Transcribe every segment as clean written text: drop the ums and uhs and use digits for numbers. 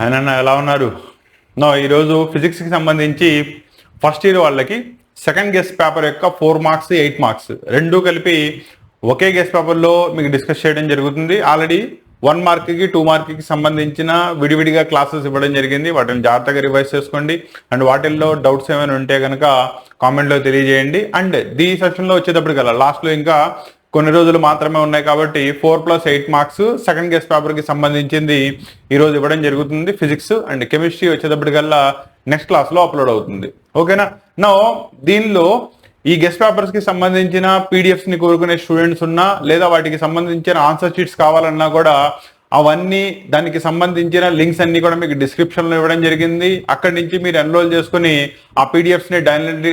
ఆయన ఎలా ఉన్నారు? ఈరోజు ఫిజిక్స్కి సంబంధించి ఫస్ట్ ఇయర్ వాళ్ళకి సెకండ్ గెస్ట్ పేపర్ యొక్క 4 మార్క్స్ 8 మార్క్స్ రెండు కలిపి ఒకే గెస్ట్ పేపర్లో మీకు డిస్కస్ చేయడం జరుగుతుంది. ఆల్రెడీ 1 మార్క్కి 2 మార్క్కి సంబంధించిన విడివిడిగా క్లాసెస్ ఇవ్వడం జరిగింది. వాటిని జాగ్రత్తగా రివైజ్ చేసుకోండి. అండ్ వాటిల్లో డౌట్స్ ఏమైనా ఉంటే కనుక కామెంట్లో తెలియజేయండి. అండ్ ఈ సెషన్లో వచ్చేటప్పటికల్లా లాస్ట్లో ఇంకా కొన్ని రోజులు మాత్రమే ఉన్నాయి కాబట్టి 4+8 మార్క్స్ సెకండ్ గెస్ట్ పేపర్కి సంబంధించింది ఈరోజు ఇవ్వడం జరుగుతుంది. ఫిజిక్స్ అండ్ కెమిస్ట్రీ వచ్చేటప్పటికల్లా నెక్స్ట్ క్లాస్లో అప్లోడ్ అవుతుంది. ఓకేనా? దీనిలో ఈ గెస్ట్ పేపర్స్కి సంబంధించిన పీడిఎఫ్స్ని కోరుకునే స్టూడెంట్స్ ఉన్నా లేదా వాటికి సంబంధించిన ఆన్సర్ షీట్స్ కావాలన్నా కూడా అవన్నీ దానికి సంబంధించిన లింక్స్ అన్ని కూడా మీకు డిస్క్రిప్షన్లో ఇవ్వడం జరిగింది. అక్కడి నుంచి మీరు ఎన్రోల్ చేసుకుని ఆ పీడిఎఫ్స్ని డౌన్లోడ్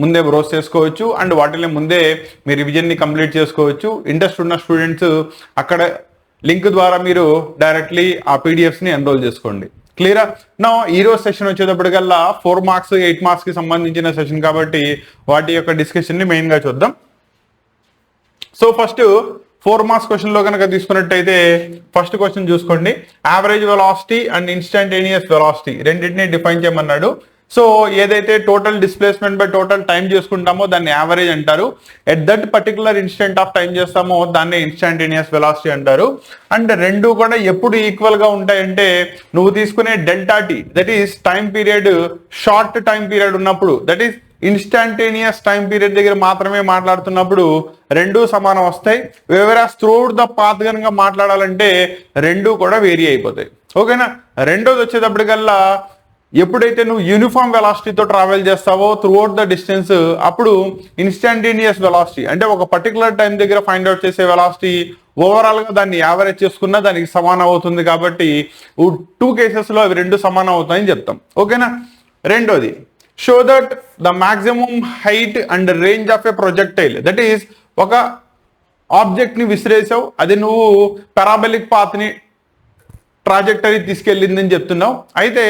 ముందే బ్రౌజ్ చేసుకోవచ్చు. అండ్ వాటిని ముందే మీ రివిజన్ని కంప్లీట్ చేసుకోవచ్చు. ఇంట్రెస్ట్ ఉన్న స్టూడెంట్స్ అక్కడ లింక్ ద్వారా మీరు డైరెక్ట్లీ ఆ పీడిఎఫ్స్ని ఎన్రోల్ చేసుకోండి. క్లియరా? ఈరోజు సెషన్ వచ్చేటప్పటికల్లా 4 మార్క్స్ 8 మార్క్స్కి సంబంధించిన సెషన్ కాబట్టి వాటి యొక్క డిస్కషన్ని మెయిన్గా చూద్దాం. సో ఫస్ట్ 4 మార్క్స్ క్వశ్చన్లో కనుక తీసుకున్నట్టయితే ఫస్ట్ క్వశ్చన్ చూసుకోండి. Average velocity and instantaneous velocity రెండింటిని డిఫైన్ చేయమన్నాడు. సో ఏదైతే total displacement by total time చేసుకుంటామో దాన్ని యావరేజ్ అంటారు. At that particular instant of time చేస్తామో దాన్ని ఇన్స్టంటేనియస్ వెలాసిటీ అంటారు. అండ్ రెండు కూడా ఎప్పుడు ఈక్వల్గా ఉంటాయంటే నువ్వు తీసుకునే delta T, that is time period, short time period ఉన్నప్పుడు, that is instantaneous time period దగ్గర మాత్రమే మాట్లాడుతున్నప్పుడు రెండు సమానం వస్తాయి. వేరాస్ త్రూఅవుట్ ద పాత్ కనుక మాట్లాడాలంటే రెండు కూడా వేరీ అయిపోతాయి. ఓకేనా? రెండోది వచ్చేటప్పటికల్లా ఎప్పుడైతే నువ్వు యూనిఫామ్ వెలాసిటీతో ట్రావెల్ చేస్తావో త్రూఅవుట్ ద డిస్టెన్స్ అప్పుడు ఇన్స్టంటేనియస్ వెలాసిటీ అంటే ఒక పర్టికులర్ టైం దగ్గర ఫైండ్ అవుట్ చేసే వెలాసిటీ ఓవరాల్గా దాన్ని యావరేజ్ చేసుకున్నా దానికి సమానం అవుతుంది. కాబట్టి 2 కేసెస్లో అవి రెండు సమానం అవుతాయని చెప్తాం. ఓకేనా? రెండోది, show that the maximum height and range of a projectile, that is ఒక ఆబ్జెక్ట్ని విసిరేసావు, అది నువ్వు పారాబొలిక్ పాత్ని ట్రాజెక్టరీ తీసుకెళ్ళిందని చెప్తున్నావు. అయితే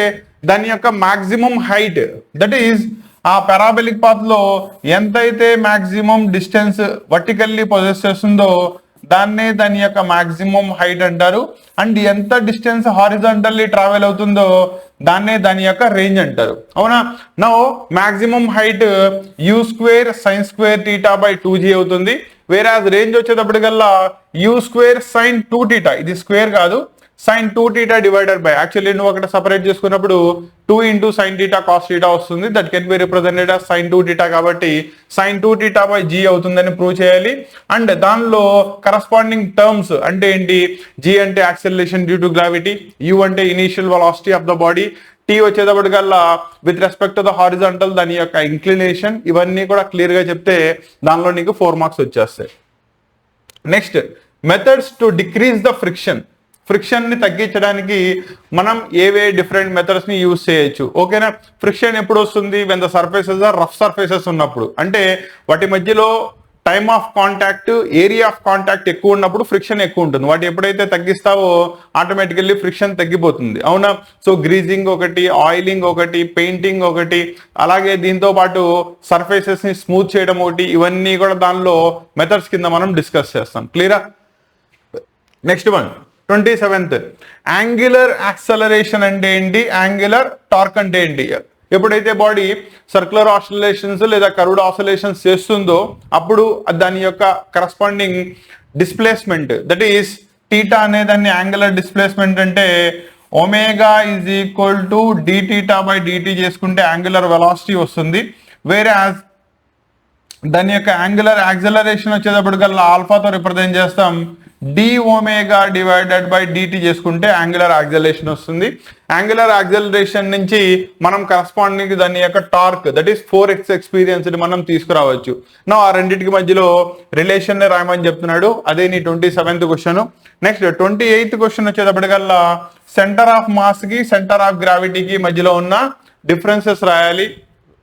దాని యొక్క మాక్సిమం హైట్, దట్ ఈస్ ఆ పారాబొలిక్ పాత్ లో ఎంతైతే మాక్సిమం డిస్టెన్స్ వర్టికల్లీ పొజెస్ చేస్తుందో దాన్నే దాని యొక్క మాక్సిమం హైట్ అంటారు. అండ్ ఎంత డిస్టెన్స్ హారిజాంటల్లీ ట్రావెల్ అవుతుందో దాన్నే దాని యొక్క రేంజ్ అంటారు. అవునా? మాక్సిమం హైట్ u² sin²θ/2g అవుతుంది. వేరే రేంజ్ వచ్చేటప్పటికల్లా u² sin2θ, ఇది స్క్వేర్ కాదు, sin2θ డివైడెడ్ బై, యాక్చువల్లీ నువ్వు అక్కడ సపరేట్ చేసుకున్నప్పుడు 2 × sin θ cos θ వస్తుంది. That can be represented as sin2θ కాబట్టి sin2θ/g అవుతుందని ప్రూవ్ చేయాలి. అండ్ దానిలో కరస్పాండింగ్ టర్మ్స్ అంటే ఏంటి? g అంటే acceleration due to gravity, u అంటే initial velocity of the body, t వచ్చేటప్పటికల్లా with respect to the horizontal దాని యొక్క ఇంక్లినేషన్. ఇవన్నీ కూడా క్లియర్ గా చెప్తే దానిలో నీకు 4 మార్క్స్ వచ్చేస్తాయి. Next, methods to decrease the friction ని తగ్గించడానికి మనం ఏవే డిఫరెంట్ మెథడ్స్ ని యూజ్ చేయొచ్చు. ఓకేనా? ఫ్రిక్షన్ ఎప్పుడు వస్తుంది? When the surfaces are rough surfaces ఉన్నప్పుడు, అంటే వాటి మధ్యలో time of contact, area of contact ఎక్కువ ఉన్నప్పుడు ఫ్రిక్షన్ ఎక్కువ ఉంటుంది. వాటి ఎప్పుడైతే తగ్గిస్తావో ఆటోమేటికల్లీ ఫ్రిక్షన్ తగ్గిపోతుంది. అవునా? సో గ్రీజింగ్ ఒకటి, ఆయిలింగ్ ఒకటి, పెయింటింగ్ ఒకటి, అలాగే దీంతో పాటు సర్ఫేసెస్ ని స్మూత్ చేయడం ఒకటి, ఇవన్నీ కూడా దానిలో మెథడ్స్ కింద మనం డిస్కస్ చేస్తాం. క్లియరా? Next one 27th, angular acceleration అంటే ఏంటి, యాంగులర్ టార్క్ అంటే ఏంటి? ఎప్పుడైతే బాడీ సర్క్యులర్ ఆసిలేషన్స్ లేదా కర్వ్డ్ ఆసిలేషన్స్ చేస్తుందో అప్పుడు దాని యొక్క corresponding displacement, that is theta అనే దాన్ని యాంగులర్ డిస్ప్లేస్మెంట్ అంటే ఒమేగా = dθ/dt చేసుకుంటే యాంగులర్ వెలాసిటీ వస్తుంది. వేరే దాని యొక్క యాంగులర్ యాక్సలరేషన్ వచ్చేటప్పటికల్లా ఆల్ఫాతో రిప్రజెంట్ చేస్తాం. dω/dt చేసుకుంటే యాంగులర్ యాక్సలరేషన్ వస్తుంది. యాంగులర్ యాక్సలరేషన్ నుంచి మనం కరస్పాండింగ్ దాని యొక్క torque, that is 4x experience ని మనం తీసుకురావచ్చు. ఆ రెండింటికి మధ్యలో రిలేషన్ రాయమని చెప్తున్నాడు. అదే నీ 27th question. Next 28th question వచ్చేటప్పటికల్లా సెంటర్ ఆఫ్ మాస్ కి సెంటర్ ఆఫ్ గ్రావిటీకి మధ్యలో ఉన్న డిఫరెన్సెస్ రాయాలి.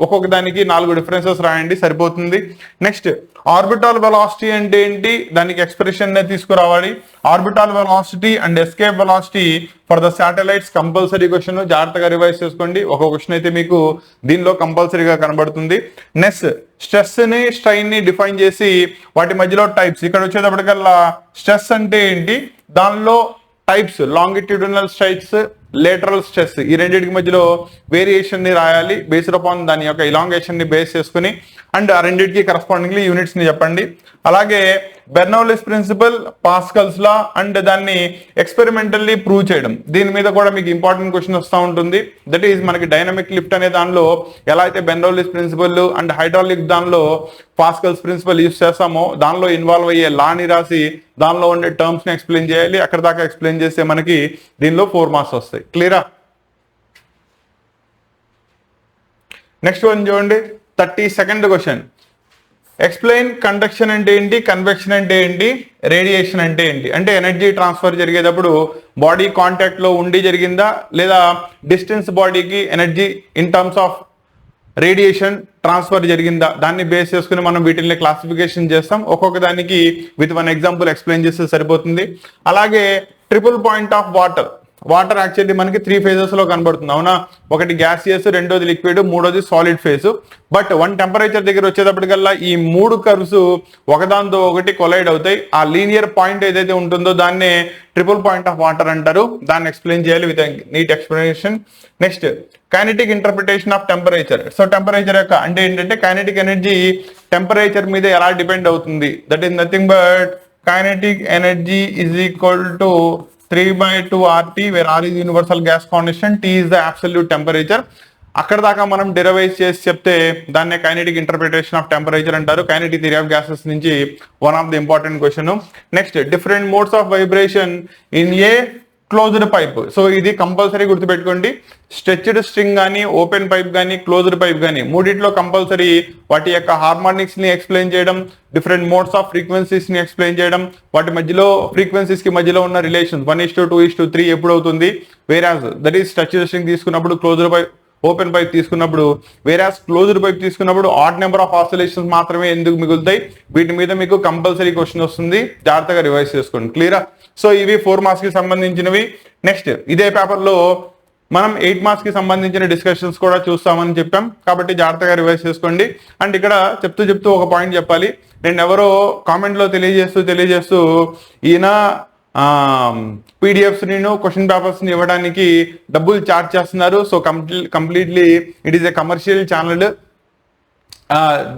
ఒక్కొక్క దానికి 4 డిఫరెన్సెస్ రాయండి, సరిపోతుంది. నెక్స్ట్, ఆర్బిటాల్ వెలాసిటీ అంటే ఏంటి? దానికి ఎక్స్ప్రెషన్ తీసుకురావాలి. Orbital velocity and escape velocity for the satellites compulsory question, జాగ్రత్తగా రివైజ్ చేసుకోండి. ఒక క్వశ్చన్ అయితే మీకు దీనిలో కంపల్సరీగా కనబడుతుంది. నెక్స్ట్, స్ట్రెస్ ని స్ట్రైన్ ని డిఫైన్ చేసి వాటి మధ్యలో టైప్స్. ఇక్కడ వచ్చేటప్పటికల్లా స్ట్రెస్ అంటే ఏంటి, దానిలో types, longitudinal stress, lateral stress, ఈ రెండింటికి మధ్యలో వేరియేషన్ ని రాయాలి బేస్డ్ అపాన్ దాని యొక్క ఇలాంగేషన్ ని బేస్ చేసుకుని, అండ్ ఆ రెండింటికి కరస్పాండింగ్లీ యూనిట్స్ ని చెప్పండి. అలాగే బెర్నౌల్లిస్ ప్రిన్సిపల్, పాస్కల్స్ లా అండ్ దాన్ని ఎక్స్పెరిమెంటల్లీ ప్రూవ్ చేయడం, దీని మీద కూడా మీకు ఇంపార్టెంట్ క్వశ్చన్ వస్తూ ఉంటుంది. దట్ ఈజ్ మనకి డైనమిక్ లిఫ్ట్ అనే దానిలో ఎలా అయితే బెర్నౌల్లిస్ ప్రిన్సిపల్ అండ్ హైడ్రాలిక్ దానిలో పాస్కల్స్ ప్రిన్సిపల్ యూజ్ చేస్తామో దానిలో ఇన్వాల్వ్ అయ్యే లాని రాసి దానిలో ఉండే టర్మ్స్ ని ఎక్స్ప్లెయిన్ చేయాలి. అక్కడ దాకా ఎక్స్ప్లెయిన్ చేస్తే మనకి దీనిలో 4 మార్క్స్ వస్తాయి. క్లియరా? నెక్స్ట్ వన్ చూడండి, 32nd క్వశ్చన్. ఎక్స్ప్లెయిన్ కండక్షన్ అంటే ఏంటి, కన్వెక్షన్ అంటే ఏంటి, రేడియేషన్ అంటే ఏంటి. అంటే ఎనర్జీ ట్రాన్స్ఫర్ జరిగేటప్పుడు బాడీ కాంటాక్ట్ లో ఉండి జరిగిందా, లేదా డిస్టెన్స్ బాడీకి energy in terms of radiation transfer జరిగిందా, దాన్ని బేస్ చేసుకుని మనం వీటిని క్లాసిఫికేషన్ చేస్తాం. ఒక్కొక్క దానికి విత్ 1 ఎగ్జాంపుల్ ఎక్స్ప్లెయిన్ చేస్తే సరిపోతుంది. అలాగే triple point of water. Water actually మనకి 3 phases లో కనబడుతుంది, అవునా? ఒకటి గ్యాసియస్, రెండోది లిక్విడ్, మూడోది సాలిడ్ ఫేజ్. బట్ 1 టెంపరేచర్ దగ్గర వచ్చేటప్పటికల్లా ఈ 3 కర్వ్స్ ఒకదాంతో ఒకటి కొలైడ్ అవుతాయి. ఆ లీనియర్ పాయింట్ ఏదైతే ఉంటుందో దాన్నే ట్రిపుల్ పాయింట్ ఆఫ్ వాటర్ అంటారు. దాన్ని ఎక్స్ప్లెయిన్ చేయాలి with neat explanation. Next kinetic interpretation of temperature. So temperature యొక్క అంటే ఏంటంటే కైనెటిక్ ఎనర్జీ టెంపరేచర్ మీద ఎలా డిపెండ్ అవుతుంది. That is nothing but kinetic energy is equal to 3/2 RT, where R is universal gas constant, T is the absolute temperature. అక్కడ దాకా మనం derive చేసి చెప్తే దాన్నే కైనెటిక్ ఇంటర్ప్రిటేషన్ ఆఫ్ టెంపరేచర్ అంటారు. కైనెటిక్ థియరీ ఆఫ్ గ్యాసెస్ నుంచి one of the important question. Next different modes of vibration in a closed pipe. So ఇది compulsory గుర్తుపెట్టుకోండి. స్ట్రెచ్డ్ స్ట్రింగ్ కానీ, ఓపెన్ పైప్ కానీ, క్లోజ్డ్ పైప్ కానీ మూడిట్లో కంపల్సరీ వాటి యొక్క హార్మోనిక్స్ ని ఎక్స్ప్లెయిన్ చేయడం, డిఫరెంట్ మోడ్స్ ఆఫ్ ఫ్రీక్వెన్సీస్ ని ఎక్స్ప్లెయిన్ చేయడం, వాటి మధ్యలో ఫ్రీక్వెన్సీస్ కి మధ్యలో ఉన్న రిలేషన్ 1:2:3 ఎప్పుడు అవుతుంది. వేరాజ్ దట్ ఈస్ స్ట్రెచ్డ్ స్ట్రింగ్ తీసుకున్నప్పుడు, క్లోజ్డ్ పైప్ ఓపెన్ పైప్ తీసుకున్నప్పుడు, వేరాజ్ క్లోజ్డ్ పైప్ తీసుకున్నప్పుడు ఆడ్ నెంబర్ ఆఫ్ ఆసిలేషన్స్ మాత్రమే ఎందుకు మిగులుతాయి. వీటి మీద మీకు కంపల్సరీ క్వశ్చన్ వస్తుంది, జాగ్రత్తగా రివైజ్ చేసుకోండి. క్లియరా? సో ఇవి 4 మార్క్స్ కి సంబంధించినవి. నెక్స్ట్ ఇదే పేపర్ లో మనం 8 మార్క్స్ కి సంబంధించిన డిస్కషన్స్ కూడా చూస్తామని చెప్పాం, కాబట్టి జాగ్రత్తగా రివైజ్ చేసుకోండి. అండ్ ఇక్కడ చెప్తూ ఒక పాయింట్ చెప్పాలి. నేను ఎవరో కామెంట్ లో తెలియజేస్తూ ఈయన పీడిఎఫ్స్ నేను క్వశ్చన్ పేపర్స్ ని ఇవ్వడానికి డబ్బులు చార్జ్ చేస్తున్నారు. So completely it is a commercial channel.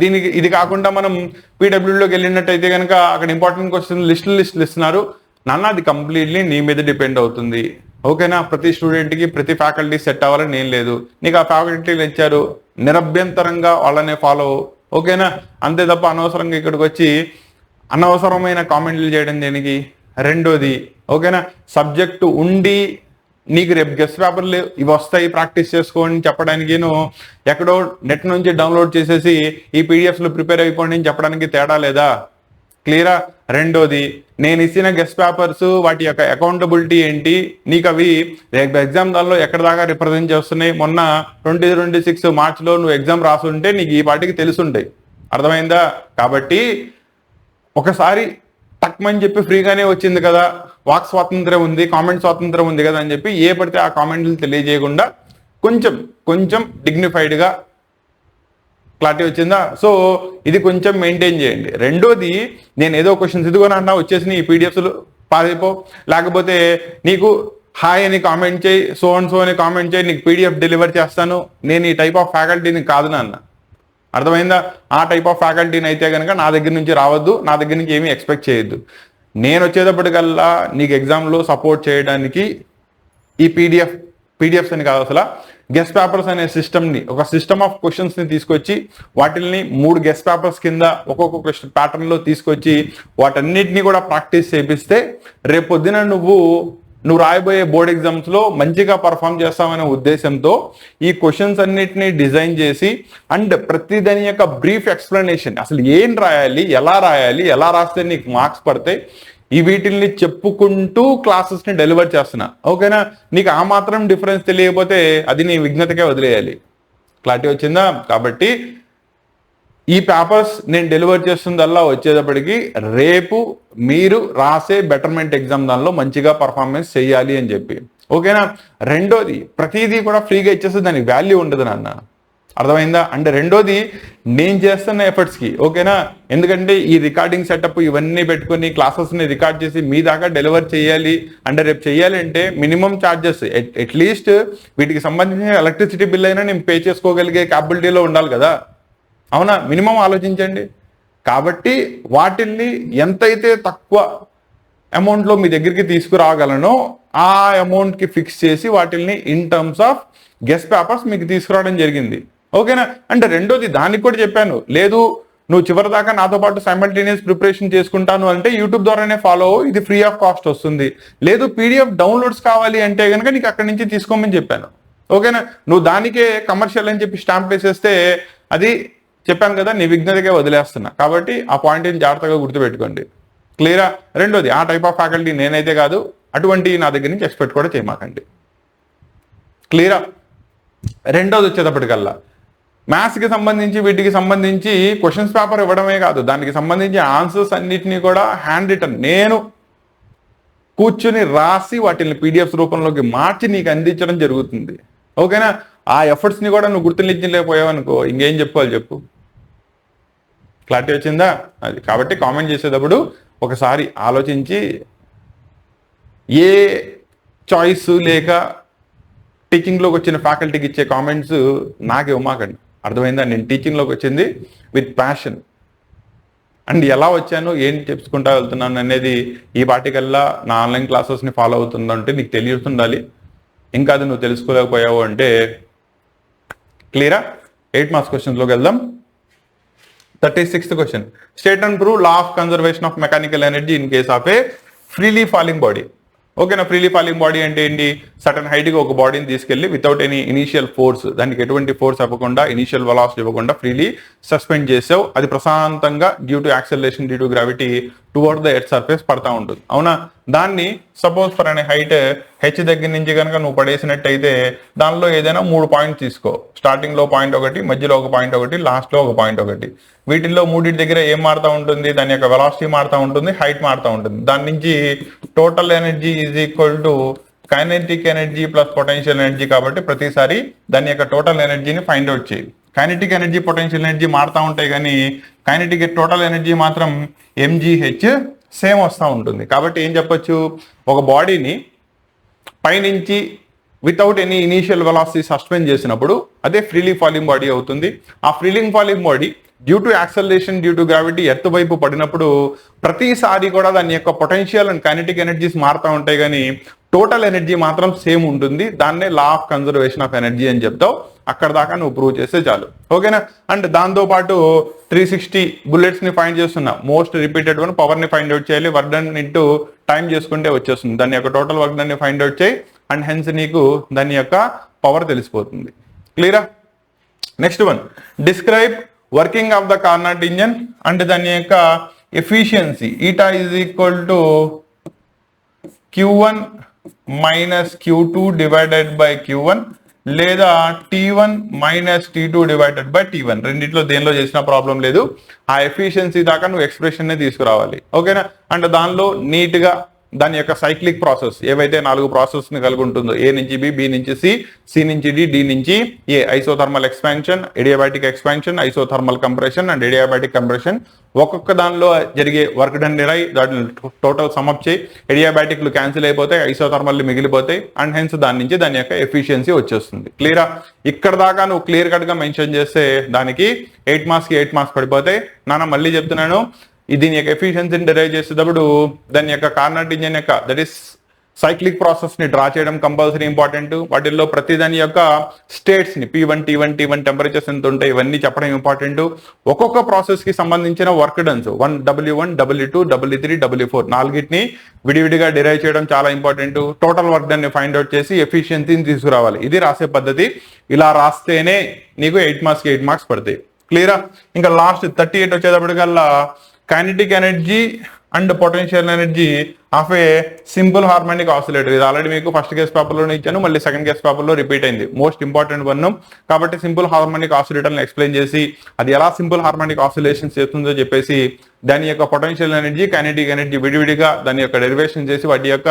దీనికి ఇది కాకుండా మనం పీడబ్ల్యూలోకి వెళ్ళినట్టయితే కనుక అక్కడ ఇంపార్టెంట్ క్వశ్చన్ లిస్టులు ఇస్తున్నారు. నాన్న అది కంప్లీట్లీ నీ మీద డిపెండ్ అవుతుంది, ఓకేనా? ప్రతి స్టూడెంట్కి ప్రతి ఫ్యాకల్టీ సెట్ అవ్వాలని ఏం లేదు. నీకు ఆ ఫ్యాకల్టీలు ఇచ్చారు, నిరభ్యంతరంగా వాళ్ళనే ఫాలో, ఓకేనా? అంతే తప్ప అనవసరంగా ఇక్కడికి వచ్చి అనవసరమైన కామెంట్లు చేయడం దేనికి. రెండోది, ఓకేనా, సబ్జెక్టు ఉండి నీకు రేపు గెస్ట్ పేపర్లు ఇవి వస్తాయి ప్రాక్టీస్ చేసుకోండి చెప్పడానికి ఎక్కడో నెట్ నుంచి డౌన్లోడ్ చేసేసి ఈ పీడిఎఫ్లు ప్రిపేర్ అయిపోండి అని చెప్పడానికి తేడా లేదా? క్లియరా? రెండోది, నేను ఇచ్చిన గెస్ట్ పేపర్స్ వాటి యొక్క అకౌంటబిలిటీ ఏంటి, నీకు అవి ఎగ్జామ్ దానిలో ఎక్కడ దాకా రిప్రజెంట్ చేస్తున్నాయి. మొన్న 2026 మార్చిలో నువ్వు ఎగ్జామ్ రాసుంటే నీకు ఈ పాటికి తెలుసుంటాయి. అర్థమైందా? కాబట్టి ఒకసారి టక్మని చెప్పి ఫ్రీగానే వచ్చింది కదా, వాక్ స్వాతంత్రం ఉంది, కామెంట్ స్వాతంత్రం ఉంది కదా అని చెప్పి ఏ పడితే ఆ కామెంట్లు తెలియజేయకుండా కొంచెం డిగ్నిఫైడ్గా, క్లారిటీ వచ్చిందా? సో ఇది కొంచెం మెయింటైన్ చేయండి. రెండోది, నేను ఏదో క్వశ్చన్స్ ఇదిగోనన్నా వచ్చేసి ఈ పీడిఎఫ్స్లు పారిపో, లేకపోతే నీకు హాయ్ అని కామెంట్ చేయి, సో అని కామెంట్ చేయి, నీకు పీడిఎఫ్ డెలివర్ చేస్తాను. నేను ఈ టైప్ ఆఫ్ ఫ్యాకల్టీని కాదు నాన్న, అర్థమైందా? ఆ టైప్ ఆఫ్ ఫ్యాకల్టీని అయితే కనుక నా దగ్గర నుంచి రావద్దు, నా దగ్గర నుంచి ఏమీ ఎక్స్పెక్ట్ చేయొద్దు. నేను వచ్చేటప్పటికల్లా నీకు ఎగ్జామ్లో సపోర్ట్ చేయడానికి ఈ పీడిఎఫ్స్ అని కాదు, అసలు గెస్ట్ పేపర్స్ అనే సిస్టమ్ని, ఒక సిస్టమ్ ఆఫ్ క్వశ్చన్స్ని తీసుకొచ్చి వాటిని 3 గెస్ట్ పేపర్స్ కింద ఒక్కొక్క క్వశ్చన్ ప్యాటర్న్లో తీసుకొచ్చి వాటన్నిటిని కూడా ప్రాక్టీస్ చేపిస్తే రేపొద్దున నువ్వు రాయబోయే బోర్డ్ ఎగ్జామ్స్ లో మంచిగా పర్ఫామ్ చేస్తామనే ఉద్దేశంతో ఈ క్వశ్చన్స్ అన్నిటిని డిజైన్ చేసి అండ్ ప్రతి దాని యొక్క బ్రీఫ్ ఎక్స్ప్లెనేషన్, అసలు ఏం రాయాలి, ఎలా రాస్తే నీకు మార్క్స్ పడతాయి, ఈ వీటిల్ని చెప్పుకుంటూ క్లాసెస్ ని డెలివర్ చేస్తున్నా, ఓకేనా? నీకు ఆ మాత్రం డిఫరెన్స్ తెలియకపోతే అది నీ విఘ్నతకే వదిలేయాలి. క్లారిటీ వచ్చిందా? కాబట్టి ఈ పేపర్స్ నేను డెలివర్ చేస్తుందల్లా వచ్చేటప్పటికి రేపు మీరు రాసే బెటర్మెంట్ ఎగ్జామ్ దానిలో మంచిగా పర్ఫార్మెన్స్ చేయాలి అని చెప్పి, ఓకేనా? రెండోది, ప్రతిదీ కూడా ఫ్రీగా ఇచ్చేస్తే దానికి వాల్యూ ఉండదు నాన్న, అర్థమైందా? అంటే రెండోది నేను చేస్తున్న ఎఫర్ట్స్కి, ఓకేనా? ఎందుకంటే ఈ రికార్డింగ్ సెటప్ ఇవన్నీ పెట్టుకొని క్లాసెస్ని రికార్డ్ చేసి మీ దాకా డెలివర్ చేయాలి అంటే రేపు చేయాలి అంటే మినిమం ఛార్జెస్ అట్లీస్ట్ వీటికి సంబంధించిన ఎలక్ట్రిసిటీ బిల్ అయినా నేను పే చేసుకోగలిగే క్యాపబిలిటీలో ఉండాలి కదా, అవునా? మినిమం ఆలోచించండి. కాబట్టి వాటిల్ని ఎంతైతే తక్కువ అమౌంట్లో మీ దగ్గరికి తీసుకురాగలనో ఆ అమౌంట్కి ఫిక్స్ చేసి వాటిల్ని in terms of guest papers మీకు తీసుకురావడం జరిగింది, ఓకేనా? అంటే రెండోది దానికి కూడా చెప్పాను, లేదు నువ్వు చివరి దాకా నాతో పాటు సైమల్టేనియస్ ప్రిపరేషన్ చేసుకుంటాను అంటే యూట్యూబ్ ద్వారానే ఫాలో, ఇది ఫ్రీ ఆఫ్ కాస్ట్ వస్తుంది. లేదు పీడిఎఫ్ డౌన్లోడ్స్ కావాలి అంటే కనుక నీకు అక్కడి నుంచి తీసుకోమని చెప్పాను, ఓకేనా? నువ్వు దానికే కమర్షియల్ అని చెప్పి స్టాంప్ వేసేస్తే అది చెప్పాను కదా నీ విఘ్నతగా వదిలేస్తున్నా. కాబట్టి ఆ పాయింట్ని జాగ్రత్తగా గుర్తుపెట్టుకోండి. క్లియరా? రెండోది ఆ టైప్ ఆఫ్ ఫ్యాకల్టీ నేనైతే కాదు, అటువంటి నా దగ్గర నుంచి ఎక్స్పెక్ట్ కూడా చేయమాకండి. క్లియరా? రెండోది వచ్చేటప్పటికల్లా మ్యాథ్స్కి సంబంధించి వీటికి సంబంధించి క్వశ్చన్స్ పేపర్ ఇవ్వడమే కాదు, దానికి సంబంధించి ఆన్సర్స్ అన్నిటినీ కూడా హ్యాండ్ రిటర్న్ నేను కూర్చుని రాసి వాటిని పీడిఎఫ్స్ రూపంలోకి మార్చి నీకు అందించడం జరుగుతుంది, ఓకేనా? ఆ ఎఫర్ట్స్ని కూడా నువ్వు గుర్తునిచ్చలేకపోయావు అనుకో, ఇంకేం చెప్పుకోవాలి చెప్పు? క్లారిటీ వచ్చిందా? అది కాబట్టి కామెంట్ చేసేటప్పుడు ఒకసారి ఆలోచించి ఏ చాయిస్ లేక టీచింగ్లోకి వచ్చిన ఫ్యాకల్టీకి ఇచ్చే కామెంట్స్ నాకు ఇవ్వమాకండి, అర్థమైందా? నేను టీచింగ్లోకి వచ్చింది విత్ ప్యాషన్, అండ్ ఎలా వచ్చాను ఏం చెప్పుకుంటా వెళ్తున్నాను అనేది ఈ వాటికల్లా నా ఆన్లైన్ క్లాసెస్ని ఫాలో అవుతుందంటే నీకు తెలియతుండాలి. ఇంకా అది నువ్వు తెలుసుకోలేకపోయావు అంటే క్లియరా? 8 మార్క్స్ క్వశ్చన్స్లోకి వెళ్దాం. 36th question, state and prove law of conservation of mechanical energy in case of A freely falling body. ఓకేనా? ఫ్రీలీ ఫాలింగ్ బాడీ అంటే ఏంటి? సర్టన్ హైట్కి ఒక బాడీని తీసుకెళ్లి వితౌట్ ఎనీ ఇనీషియల్ ఫోర్స్, దానికి ఎటువంటి ఫోర్స్ ఇవ్వకుండా ఇనీషియల్ వెలాసిటీ ఇవ్వకుండా ఫ్రీలీ సస్పెండ్ చేసావు, అది ప్రశాంతంగా due to acceleration due to gravity towards the earth surface పడతా ఉంటుంది, అవునా? దాన్ని సపోజ్ ఫర్ అనే హైట్ హెచ్ దగ్గర నుంచి కనుక నువ్వు పడేసినట్టయితే దానిలో ఏదైనా 3 పాయింట్స్ తీసుకో. స్టార్టింగ్లో పాయింట్ ఒకటి, మధ్యలో ఒక పాయింట్ ఒకటి, లాస్ట్లో ఒక పాయింట్ ఒకటి. వీటిల్లో మూడింటి దగ్గర ఏం మారుతూ ఉంటుంది? దాని యొక్క వెలాసిటీ మారుతూ ఉంటుంది, హైట్ మారుతూ ఉంటుంది. దాని నుంచి total energy is equal to kinetic energy plus potential energy. కాబట్టి ప్రతిసారి దాని యొక్క టోటల్ ఎనర్జీని ఫైండ్ అవుట్ చేయి. కైనెటిక్ ఎనర్జీ పొటెన్షియల్ ఎనర్జీ మారుతూ ఉంటాయి కానీ కైనెటిక్ టోటల్ ఎనర్జీ మాత్రం mgh సేమ్ వస్తూ ఉంటుంది. కాబట్టి ఏం చెప్పొచ్చు? ఒక బాడీని పైనుంచి without any initial velocity suspend చేసినప్పుడు అదే ఫ్రీలీ ఫాలింగ్ బాడీ అవుతుంది. ఆ freely falling body due to acceleration due to gravity earth వైపు పడినప్పుడు ప్రతిసారి కూడా దాని యొక్క పొటెన్షియల్ అండ్ కైనెటిక్ ఎనర్జీస్ మారుతూ ఉంటాయి కానీ టోటల్ ఎనర్జీ మాత్రం సేమ్ ఉంటుంది. దాన్నే law of conservation of energy అని చెప్తావు. అక్కడ దాకా నువ్వు ప్రూవ్ చేస్తే చాలు, ఓకేనా? అండ్ దాంతోపాటు 360 బుల్లెట్స్ని ఫైండ్ చేస్తున్నా. మోస్ట్ రిపీటెడ్ వన్ పవర్ని ఫైండ్ అవుట్ చేయాలి, వర్క్ డన్ ఇంటూ టైం చేసుకుంటే వచ్చేస్తుంది. దాని యొక్క టోటల్ వర్క్ డన్ని ఫైండ్ అవుట్ చేయి అండ్ హెన్స్ నీకు దాని యొక్క పవర్ తెలిసిపోతుంది. క్లియరా? Next one, describe working of the Carnot engine and దాని యొక్క efficiency. Eta is equal to Q1 minus Q2 divided by Q1 లేదా T1 minus T2 divided by T1. రెండిట్లో దేనిలో చేసిన ప్రాబ్లం లేదు. ఆ ఎఫిషియన్సీ దాకా నువ్వు ఎక్స్ప్రెషన్ తీసుకురావాలి, ఓకేనా? అంటే దానిలో నీట్గా దాని యొక్క సైక్లిక్ ప్రాసెస్ ఏవైతే 4 ప్రాసెస్ని కలిగి ఉంటుందో, ఏ నుంచి బి, బి నుంచి సి, సి నుంచి డి, డి నుంచి A, isothermal expansion, adiabatic expansion, isothermal compression and adiabatic compression. ఒక్కొక్క దానిలో జరిగే వర్క్ డన్ నిరాయి దాని టోటల్ సమప్ చేయి. ఎడియాబాటిక్లు క్యాన్సిల్ అయిపోతాయి, ఐసోథర్మల్ మిగిలిపోతాయి అండ్ హెన్స్ దాని నుంచి దాని యొక్క ఎఫిషియన్సీ వచ్చేస్తుంది. క్లియరా? ఇక్కడ దాకా నువ్వు క్లియర్ కట్గా మెన్షన్ చేస్తే దానికి 8 మార్క్స్కి 8 మార్క్స్ పడిపోతాయి. నాన్న మళ్ళీ చెప్తున్నాను, దీని యొక్క ఎఫిషియన్సీని డెరైవ్ చేసేటప్పుడు దాని యొక్క కార్నాట్ ఇంజన్ యొక్క దట్ ఈస్ సైక్లిక్ ప్రాసెస్ని డ్రా చేయడం కంపల్సరీ ఇంపార్టెంట్. వాటిల్లో ప్రతి దాని యొక్క స్టేట్స్ని P1, T1, T1 టెంపరేచర్స్ ఎంత ఉంటాయి ఇవన్నీ చెప్పడం ఇంపార్టెంట్. ఒక్కొక్క ప్రాసెస్కి సంబంధించిన work dance W1, W2, W3, W4 నాలుగిటిని విడివిడిగా డిరైవ్ చేయడం చాలా ఇంపార్టెంట్. టోటల్ వర్క్ డన్ని ఫైండ్ అవుట్ చేసి ఎఫిషియన్సీని తీసుకురావాలి. ఇది రాసే పద్ధతి. ఇలా రాస్తేనే నీకు 8 మార్క్స్కి 8 మార్క్స్ పడతాయి. క్లియరా? ఇంకా లాస్ట్ 38 వచ్చేటప్పటికల్లా kinetic energy and potential energy of a simple harmonic oscillator. ఇది ఆల్రెడీ మీకు ఫస్ట్ కేస్ పేపర్లోనే ఇచ్చాను, మళ్ళీ సెకండ్ కేస్ పేపర్లో రిపీట్ అయింది. Most important one. కాబట్టి సింపుల్ హార్మోనిక్ ఆసిలేటర్ని ఎక్స్ప్లెయిన్ చేసి అది ఎలా సింపుల్ హార్మోనిక్ ఆసిలేషన్స్ చేస్తుందో చెప్పేసి దాని యొక్క పొటెన్షియల్ ఎనర్జీ, కైనెటిక్ ఎనర్జీ విడివిడిగా దాని యొక్క డెరివేషన్ చేసి వాటి యొక్క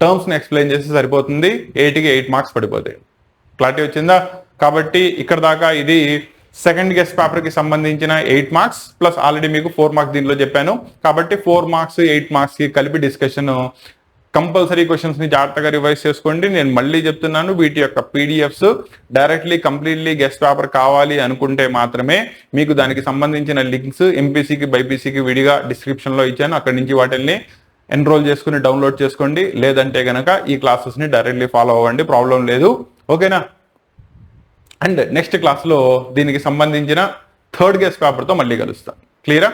టర్మ్స్ని ఎక్స్ప్లెయిన్ చేసి సరిపోతుంది. 8కి 8 మార్క్స్ పడిపోతాయి. క్లారిటీ వచ్చిందా? కాబట్టి ఇక్కడ దాకా ఇది సెకండ్ గెస్ట్ పేపర్కి సంబంధించిన 8 మార్క్స్ ప్లస్ ఆల్రెడీ మీకు 4 మార్క్స్ దీనిలో చెప్పాను. కాబట్టి 4 మార్క్స్ 8 మార్క్స్కి కలిపి డిస్కషన్. కంపల్సరీ క్వశ్చన్స్ని జాగ్రత్తగా రివైజ్ చేసుకోండి. నేను మళ్ళీ చెప్తున్నాను, వీటి యొక్క PDFs directly completely guest paper కావాలి అనుకుంటే మాత్రమే మీకు దానికి సంబంధించిన లింక్స్ ఎంపీసీకి బైపీసీకి విడిగా డిస్క్రిప్షన్లో ఇచ్చాను. అక్కడి నుంచి వాటిని ఎన్రోల్ చేసుకుని డౌన్లోడ్ చేసుకోండి. లేదంటే కనుక ఈ క్లాసెస్ని డైరెక్ట్లీ ఫాలో అవ్వండి, ప్రాబ్లం లేదు. ఓకేనా? అండ్ నెక్స్ట్ క్లాస్లో దీనికి సంబంధించిన థర్డ్ గెస్ట్ పేపర్తో మళ్ళీ కలుస్తాను. క్లియరా?